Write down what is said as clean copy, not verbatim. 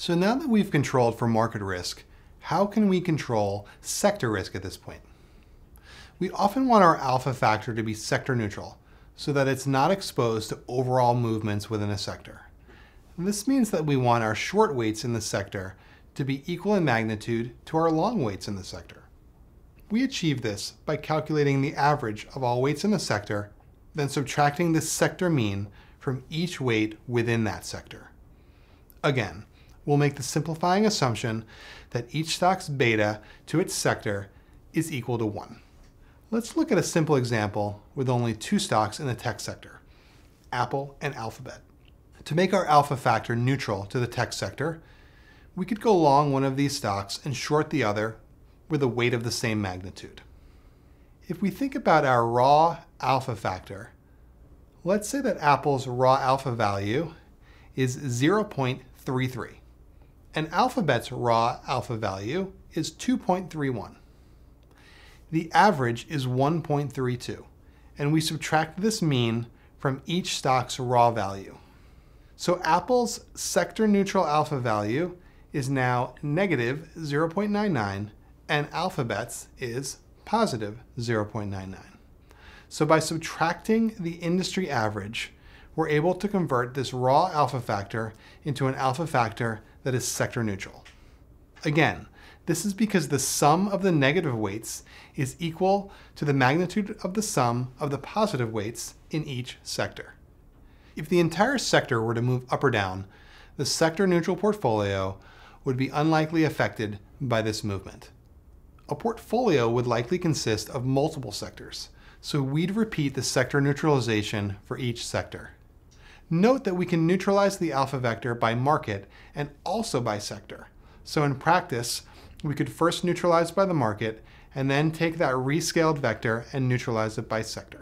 So now that we've controlled for market risk, how can we control sector risk at this point? We often want our alpha factor to be sector neutral so that it's not exposed to overall movements within a sector. This means that we want our short weights in the sector to be equal in magnitude to our long weights in the sector. We achieve this by calculating the average of all weights in the sector, then subtracting the sector mean from each weight within that sector. Again, we'll make the simplifying assumption that each stock's beta to its sector is equal to 1. Let's look at a simple example with only 2 stocks in the tech sector, Apple and Alphabet. To make our alpha factor neutral to the tech sector, we could go long one of these stocks and short the other with a weight of the same magnitude. If we think about our raw alpha factor, let's say that Apple's raw alpha value is 0.33. and Alphabet's raw alpha value is 2.31. The average is 1.32, and we subtract this mean from each stock's raw value. So Apple's sector neutral alpha value is now negative 0.99, and Alphabet's is positive 0.99. So by subtracting the industry average, we're able to convert this raw alpha factor into an alpha factor that is sector neutral. Again, this is because the sum of the negative weights is equal to the magnitude of the sum of the positive weights in each sector. If the entire sector were to move up or down, the sector neutral portfolio would be unlikely affected by this movement. A portfolio would likely consist of multiple sectors, so we'd repeat the sector neutralization for each sector. Note that we can neutralize the alpha vector by market and also by sector. So in practice, we could first neutralize by the market and then take that rescaled vector and neutralize it by sector.